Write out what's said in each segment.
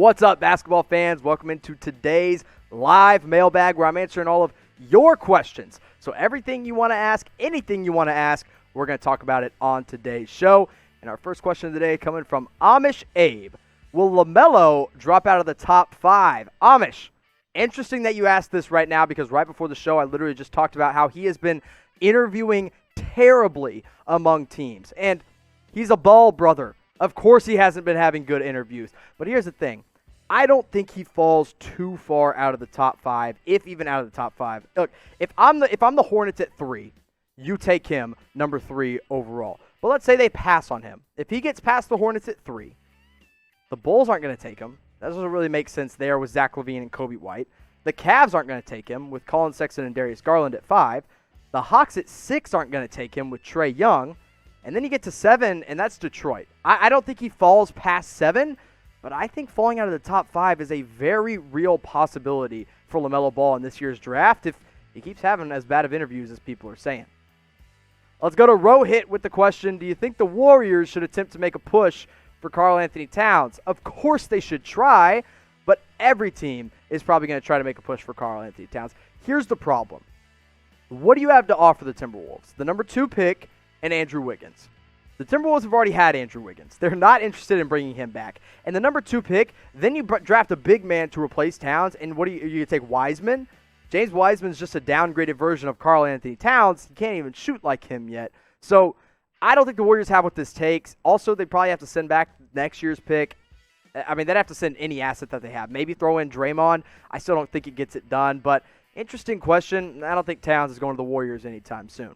What's up, basketball fans? Welcome into today's live mailbag where I'm answering all of your questions. So everything you want to ask, anything you want to ask, we're going to talk about it on today's show. And our first question of the day coming from Amish Abe. Will LaMelo drop out of the top 5? Amish, interesting that you asked this right now because right before the show, I literally just talked about how he has been interviewing terribly among teams. And he's a Ball brother. Of course he hasn't been having good interviews. But here's the thing. I don't think he falls too far out of the top 5, if even out of the top 5. Look, if I'm the Hornets at 3, you take him number 3 overall. But let's say they pass on him. If he gets past the Hornets at 3, the Bulls aren't going to take him. That doesn't really make sense there with Zach LaVine and Kobe White. The Cavs aren't going to take him with Colin Sexton and Darius Garland at 5. The Hawks at 6 aren't going to take him with Trae Young. And then you get to 7, and that's Detroit. I don't think he falls past 7, but I think falling out of the top 5 is a very real possibility for LaMelo Ball in this year's draft if he keeps having as bad of interviews as people are saying. Let's go to Rohit with the question, do you think the Warriors should attempt to make a push for Karl-Anthony Towns? Of course they should try, but every team is probably going to try to make a push for Karl-Anthony Towns. Here's the problem. What do you have to offer the Timberwolves? The number 2 pick and Andrew Wiggins. The Timberwolves have already had Andrew Wiggins. They're not interested in bringing him back. And the number 2 pick, then you draft a big man to replace Towns, and what are you going to take Wiseman? James Wiseman's just a downgraded version of Karl-Anthony Towns. He can't even shoot like him yet. So I don't think the Warriors have what this takes. Also, they probably have to send back next year's pick. I mean, they'd have to send any asset that they have. Maybe throw in Draymond. I still don't think it gets it done. But interesting question. I don't think Towns is going to the Warriors anytime soon.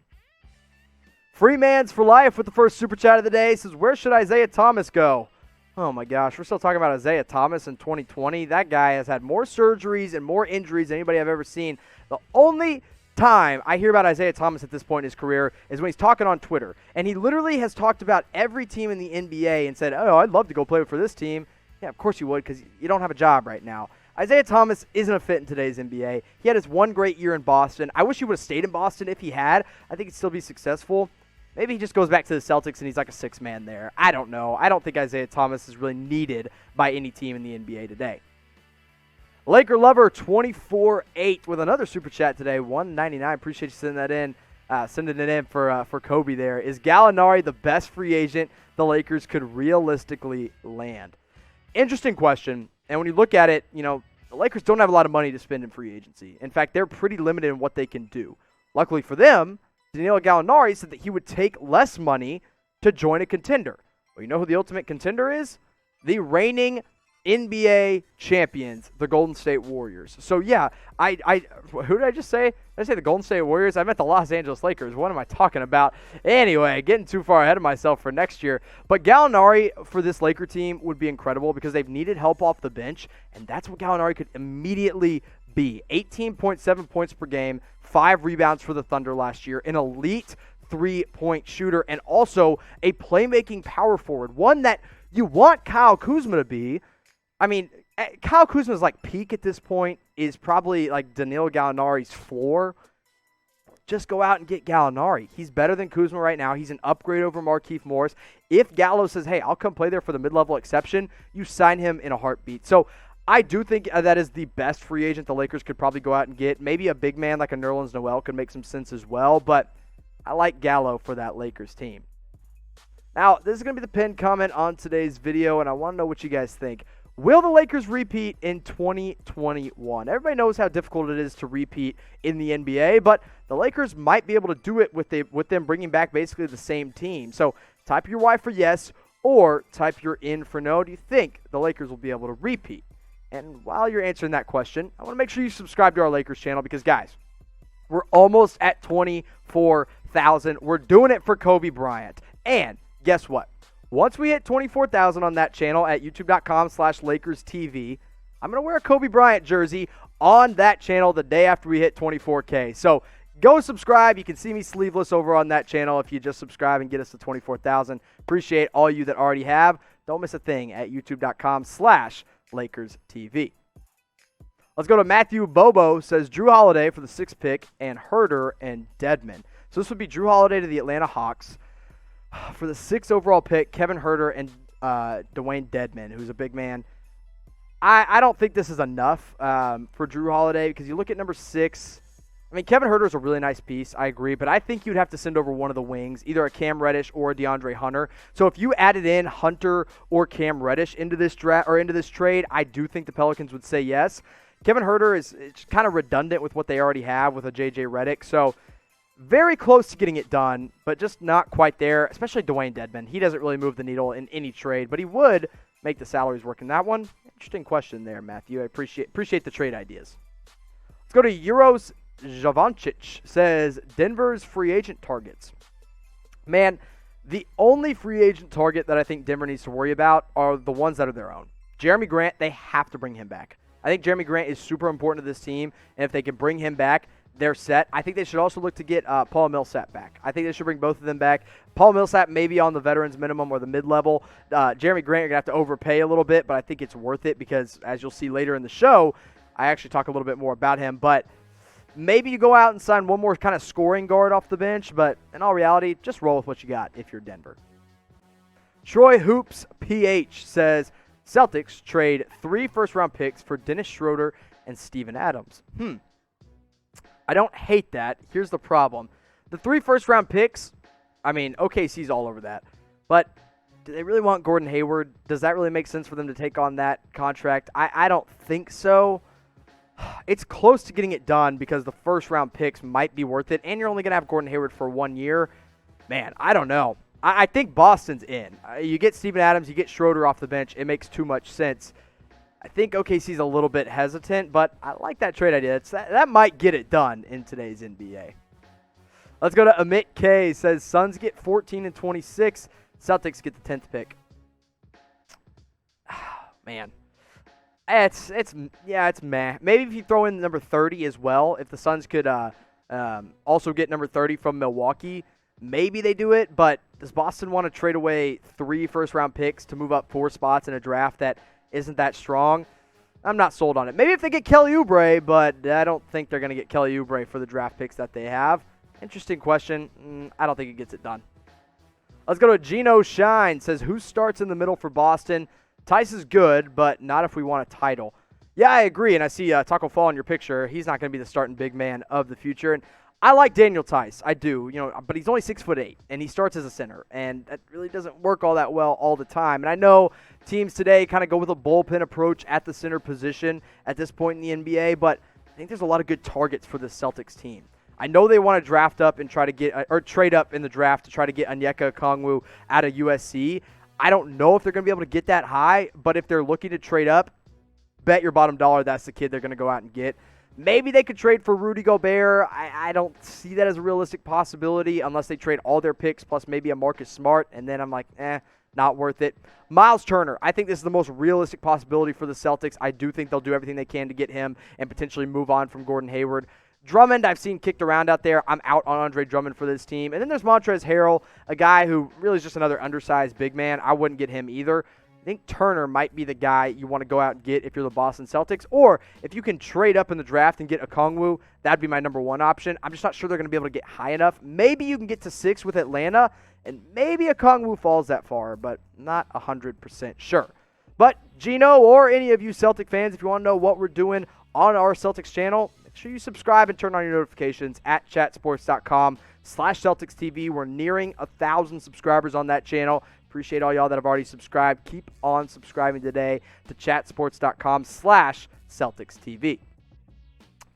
Freemans for Life with the first super chat of the day says, where should Isaiah Thomas go? Oh my gosh, we're still talking about Isaiah Thomas in 2020. That guy has had more surgeries and more injuries than anybody I've ever seen. The only time I hear about Isaiah Thomas at this point in his career is when he's talking on Twitter. And he literally has talked about every team in the NBA and said, oh, I'd love to go play for this team. Yeah, of course you would because you don't have a job right now. Isaiah Thomas isn't a fit in today's NBA. He had his one great year in Boston. I wish he would have stayed in Boston if he had. I think he'd still be successful. Maybe he just goes back to the Celtics and he's like a 6-man there. I don't know. I don't think Isaiah Thomas is really needed by any team in the NBA today. Laker Lover 24-8 with another super chat today. $1.99. Appreciate you sending it in for Kobe there. Is Gallinari the best free agent the Lakers could realistically land? Interesting question. And when you look at it, the Lakers don't have a lot of money to spend in free agency. In fact, they're pretty limited in what they can do. Luckily for them, Danilo Gallinari said that he would take less money to join a contender. Well, you know who the ultimate contender is? The reigning NBA champions, the Golden State Warriors. So, yeah, who did I just say? Did I say the Golden State Warriors? I meant the Los Angeles Lakers. What am I talking about? Anyway, getting too far ahead of myself for next year. But Gallinari for this Laker team would be incredible because they've needed help off the bench, and that's what Gallinari could immediately be. 18.7 points per game, 5 rebounds for the Thunder last year, an elite three-point shooter, and also a playmaking power forward, one that you want Kyle Kuzma to be. I mean, Kyle Kuzma's peak at this point is probably like Danilo Gallinari's floor. Just go out and get Gallinari. He's better than Kuzma right now. He's an upgrade over Markieff Morris. If Gallo says, hey, I'll come play there for the mid-level exception, you sign him in a heartbeat. So I do think that is the best free agent the Lakers could probably go out and get. Maybe a big man like a Nerlens Noel could make some sense as well, but I like Gallo for that Lakers team. Now, this is going to be the pinned comment on today's video, and I want to know what you guys think. Will the Lakers repeat in 2021? Everybody knows how difficult it is to repeat in the NBA, but the Lakers might be able to do it with them bringing back basically the same team. So type your Y for yes or type your in for no. Do you think the Lakers will be able to repeat? And while you're answering that question, I want to make sure you subscribe to our Lakers channel because, guys, we're almost at 24,000. We're doing it for Kobe Bryant. And guess what? Once we hit 24,000 on that channel at youtube.com/LakersTV, I'm going to wear a Kobe Bryant jersey on that channel the day after we hit 24K. So go subscribe. You can see me sleeveless over on that channel if you just subscribe and get us to 24,000. Appreciate all you that already have. Don't miss a thing at youtube.com/LakersTV. Let's go to Matthew Bobo, says Jrue Holiday for the 6th pick and Herter and Dedmon. So this would be Jrue Holiday to the Atlanta Hawks. For the 6th overall pick, Kevin Herter and Dwayne Dedmon, who's a big man. I don't think this is enough for Jrue Holiday because you look at number 6. I mean, Kevin Huerter is a really nice piece, I agree, but I think you'd have to send over one of the wings, either a Cam Reddish or a DeAndre Hunter. So if you added in Hunter or Cam Reddish into this draft or into this trade, I do think the Pelicans would say yes. Kevin Huerter is kind of redundant with what they already have with a JJ Redick, so very close to getting it done, but just not quite there, especially Dwayne Dedmon. He doesn't really move the needle in any trade, but he would make the salaries work in that one. Interesting question there, Matthew. I appreciate the trade ideas. Let's go to Euros Javancic. Says Denver's free agent targets. Man, the only free agent target that I think Denver needs to worry about are the ones that are their own. Jeremy Grant, they have to bring him back. I think Jeremy Grant is super important to this team, and if they can bring him back, they're set. I think they should also look to get Paul Millsap back. I think they should bring both of them back. Paul Millsap maybe on the veterans minimum or the mid-level. Jeremy Grant, you're going to have to overpay a little bit, but I think it's worth it because, as you'll see later in the show, I actually talk a little bit more about him. But maybe you go out and sign one more kind of scoring guard off the bench, but in all reality, just roll with what you got if you're Denver. Troy Hoops PH says, Celtics trade 3 first-round picks for Dennis Schroeder and Steven Adams. I don't hate that. Here's the problem. The 3 first-round picks, I mean, OKC's all over that. But do they really want Gordon Hayward? Does that really make sense for them to take on that contract? I don't think so. It's close to getting it done because the first-round picks might be worth it, and you're only going to have Gordon Hayward for 1 year. Man, I don't know. I think Boston's in. You get Steven Adams, you get Schroeder off the bench. It makes too much sense. I think OKC's a little bit hesitant, but I like that trade idea. That might get it done in today's NBA. Let's go to Amit K. Says Suns get 14 and 26. Celtics get the 10th pick. Man. It's meh. Maybe if you throw in number 30 as well, if the Suns could also get number 30 from Milwaukee, maybe they do it. But does Boston want to trade away 3 first-round picks to move up 4 spots in a draft that isn't that strong? I'm not sold on it. Maybe if they get Kelly Oubre, but I don't think they're going to get Kelly Oubre for the draft picks that they have. Interesting question. I don't think it gets it done. Let's go to Gino Shine. Says, who starts in the middle for Boston? Tice is good, but not if we want a title. Yeah, I agree, and I see Taco Fall in your picture. He's not going to be the starting big man of the future, and I like Daniel Tice. I do, but he's only 6'8", and he starts as a center, and that really doesn't work all that well all the time. And I know teams today kind of go with a bullpen approach at the center position at this point in the NBA, but I think there's a lot of good targets for this Celtics team. I know they want to draft up and try to get or trade up in the draft to try to get Onyeka Okongwu out of USC. I don't know if they're going to be able to get that high, but if they're looking to trade up, bet your bottom dollar that's the kid they're going to go out and get. Maybe they could trade for Rudy Gobert. I don't see that as a realistic possibility unless they trade all their picks plus maybe a Marcus Smart, and then I'm like, not worth it. Miles Turner, I think this is the most realistic possibility for the Celtics. I do think they'll do everything they can to get him and potentially move on from Gordon Hayward. Drummond, I've seen kicked around out there. I'm out on Andre Drummond for this team. And then there's Montrezl Harrell, a guy who really is just another undersized big man. I wouldn't get him either. I think Turner might be the guy you want to go out and get if you're the Boston Celtics. Or if you can trade up in the draft and get Okongwu, that'd be my number 1 option. I'm just not sure they're going to be able to get high enough. Maybe you can get to 6 with Atlanta, and maybe Okongwu falls that far, but not 100% sure. But Gino or any of you Celtic fans, if you want to know what we're doing on our Celtics channel, make sure you subscribe and turn on your notifications at chatsports.com/CelticsTV. We're nearing 1,000 subscribers on that channel. Appreciate all y'all that have already subscribed. Keep on subscribing today to chatsports.com/CelticsTV.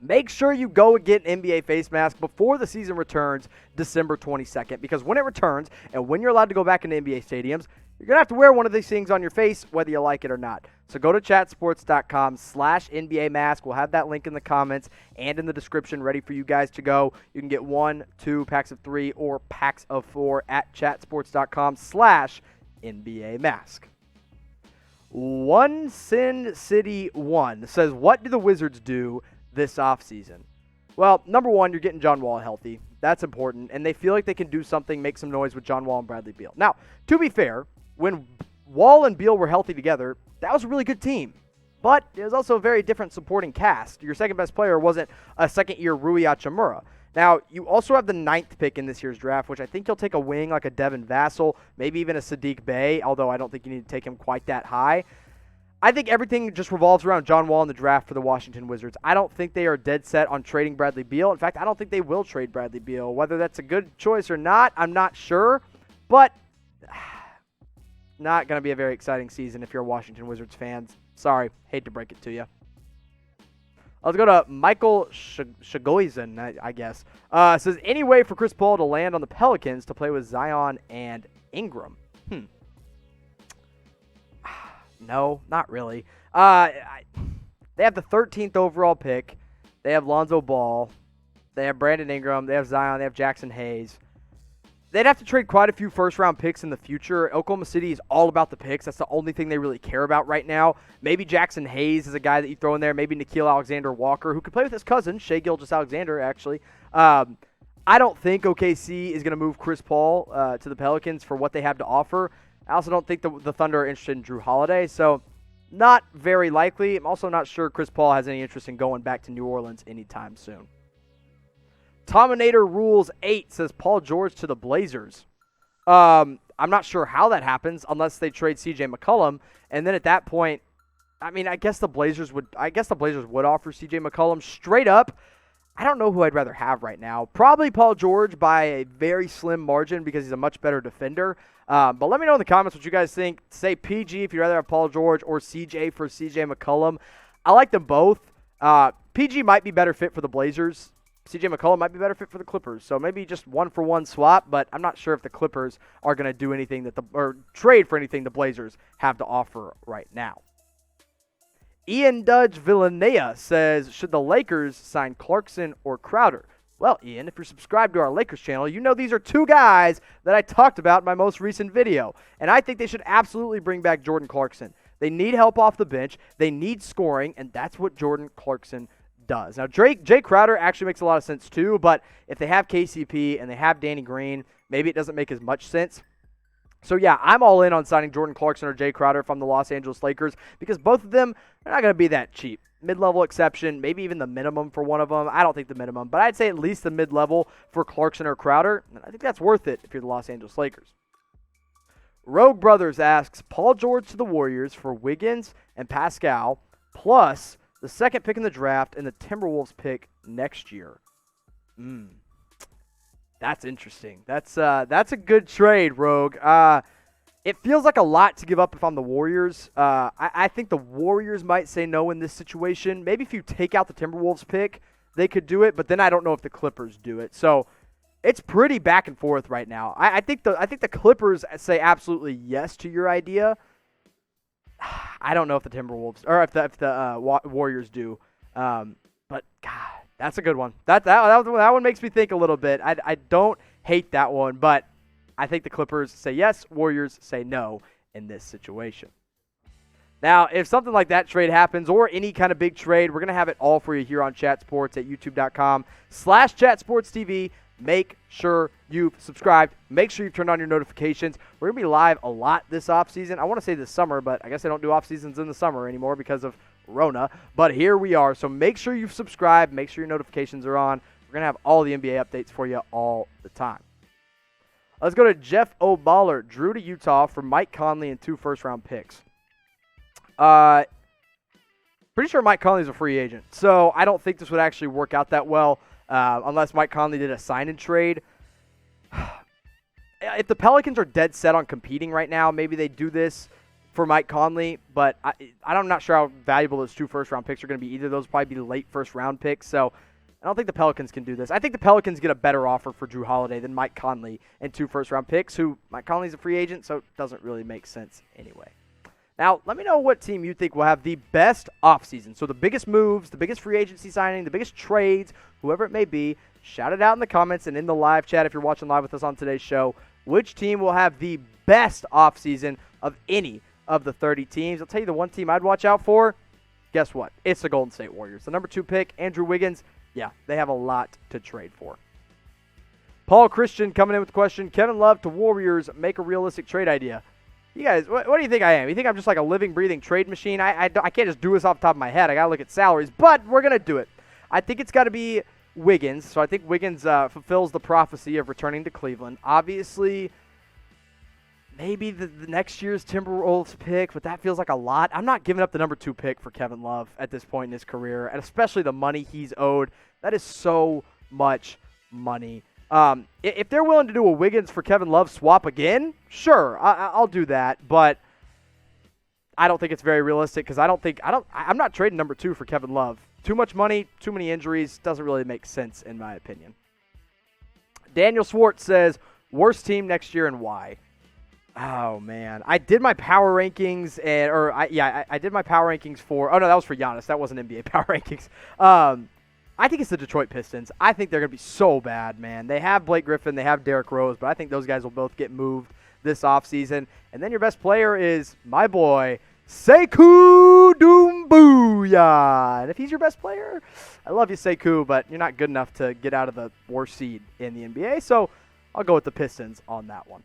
Make sure you go and get an NBA face mask before the season returns December 22nd, because when it returns and when you're allowed to go back into NBA stadiums, you're going to have to wear one of these things on your face whether you like it or not. So go to chatsports.com/NBA mask. We'll have that link in the comments and in the description ready for you guys to go. You can get 1, 2 packs of 3 or packs of 4 at chatsports.com/NBA mask. One Sin City 1 says, what do the Wizards do this offseason? Well, number 1, you're getting John Wall healthy. That's important, and they feel like they can do something, make some noise with John Wall and Bradley Beal. Now, to be fair, when Wall and Beal were healthy together, that was a really good team. But it was also a very different supporting cast. Your second best player wasn't a second-year Rui Hachimura. Now, you also have the 9th pick in this year's draft, which I think you'll take a wing like a Devin Vassell, maybe even a Sadiq Bey, although I don't think you need to take him quite that high. I think everything just revolves around John Wall in the draft for the Washington Wizards. I don't think they are dead set on trading Bradley Beal. In fact, I don't think they will trade Bradley Beal. Whether that's a good choice or not, I'm not sure. But not going to be a very exciting season if you're a Washington Wizards fan. Sorry, hate to break it to you. Let's go to Michael Shagoizen, I guess. Says, any way for Chris Paul to land on the Pelicans to play with Zion and Ingram? No, not really. They have the 13th overall pick. They have Lonzo Ball. They have Brandon Ingram. They have Zion. They have Jackson Hayes. They'd have to trade quite a few first-round picks in the future. Oklahoma City is all about the picks. That's the only thing they really care about right now. Maybe Jackson Hayes is a guy that you throw in there. Maybe Nickeil Alexander-Walker, who could play with his cousin, Shai Gilgeous-Alexander, actually. I don't think OKC is going to move Chris Paul to the Pelicans for what they have to offer. I also don't think the Thunder are interested in Jrue Holiday, so not very likely. I'm also not sure Chris Paul has any interest in going back to New Orleans anytime soon. Tominator Rules 8 says Paul George to the Blazers. I'm not sure how that happens unless they trade CJ McCollum, and then at that point, I mean, I guess the Blazers would offer CJ McCollum straight up. I don't know who I'd rather have right now. Probably Paul George by a very slim margin because he's a much better defender. But let me know in the comments what you guys think. Say PG if you'd rather have Paul George or CJ for CJ McCollum. I like them both. PG might be better fit for the Blazers. CJ McCollum might be better fit for the Clippers. So maybe just one-for-one swap, but I'm not sure if the Clippers are going to do anything or trade for anything the Blazers have to offer right now. Ian Dudge Villanea says, should the Lakers sign Clarkson or Crowder? Well, Ian, if you're subscribed to our Lakers channel, you know these are two guys that I talked about in my most recent video. And I think they should absolutely bring back Jordan Clarkson. They need help off the bench. They need scoring, and that's what Jordan Clarkson does. Now, Jay Crowder actually makes a lot of sense too, but if they have KCP and they have Danny Green, maybe it doesn't make as much sense. So, yeah, I'm all in on signing Jordan Clarkson or Jay Crowder from the Los Angeles Lakers because both of them are not going to be that cheap. Mid-level exception, maybe even the minimum for one of them. I don't think the minimum, but I'd say at least the mid-level for Clarkson or Crowder. And I think that's worth it if you're the Los Angeles Lakers. Rogue Brothers asks, Paul George to the Warriors for Wiggins and Pascal, plus the second pick in the draft and the Timberwolves pick next year. That's interesting. That's a good trade, Rogue. It feels like a lot to give up if I'm the Warriors. I think the Warriors might say no in this situation. Maybe if you take out the Timberwolves pick, they could do it, but then I don't know if the Clippers do it. So it's pretty back and forth right now. I think the Clippers say absolutely yes to your idea. I don't know if the Timberwolves or if the Warriors do. But God, that's a good one. That one makes me think a little bit. I don't hate that one, but I think the Clippers say yes, Warriors say no in this situation. Now, if something like that trade happens or any kind of big trade, we're going to have it all for you here on Chat Sports at youtube.com/ChatSportsTV. Make sure you've subscribed. Make sure you've turned on your notifications. We're going to be live a lot this offseason. I want to say this summer, but I guess they don't do off-seasons in the summer anymore because of Rona. But here we are. So make sure you've subscribed. Make sure your notifications are on. We're going to have all the NBA updates for you all the time. Let's go to Jeff O'Baller. Jrue to Utah for Mike Conley and 2 first-round picks. Pretty sure Mike Conley's a free agent. So I don't think this would actually work out that well unless Mike Conley did a sign-and-trade. If the Pelicans are dead set on competing right now, maybe they do this for Mike Conley. But I'm not sure how valuable those 2 first-round picks are going to be either. Those will probably be late first-round picks. So I don't think the Pelicans can do this. I think the Pelicans get a better offer for Jrue Holiday than Mike Conley and 2 first-round picks, who Mike Conley's a free agent, so it doesn't really make sense anyway. Now, let me know what team you think will have the best offseason. So the biggest moves, the biggest free agency signing, the biggest trades, whoever it may be, shout it out in the comments and in the live chat if you're watching live with us on today's show. Which team will have the best offseason of any of the 30 teams? I'll tell you the one team I'd watch out for. Guess what? It's the Golden State Warriors. The number 2 pick, Andrew Wiggins. Yeah, they have a lot to trade for. Paul Christian coming in with the question, Kevin Love to Warriors, make a realistic trade idea. You guys, what do you think I am? You think I'm just like a living, breathing trade machine? I can't just do this off the top of my head. I got to look at salaries, but we're going to do it. I think it's got to be Wiggins. So I think Wiggins fulfills the prophecy of returning to Cleveland. Obviously, maybe the next year's Timberwolves pick, but that feels like a lot. I'm not giving up the number 2 pick for Kevin Love at this point in his career, and especially the money he's owed. That is so much money. If they're willing to do a Wiggins for Kevin Love swap again, sure, I'll do that, but I don't think it's very realistic because I'm not trading number 2 for Kevin Love. Too much money, too many injuries, doesn't really make sense in my opinion. Daniel Swartz says, worst team next year and why? Oh, man. I did my power rankings, I did my power rankings for – oh, no, that was for Giannis. That wasn't NBA power rankings. I think it's the Detroit Pistons. I think they're going to be so bad, man. They have Blake Griffin. They have Derrick Rose, but I think those guys will both get moved this offseason. And then your best player is my boy, Sekou Doumbouya. And if he's your best player, I love you, Sekou, but you're not good enough to get out of the worst seed in the NBA. So I'll go with the Pistons on that one.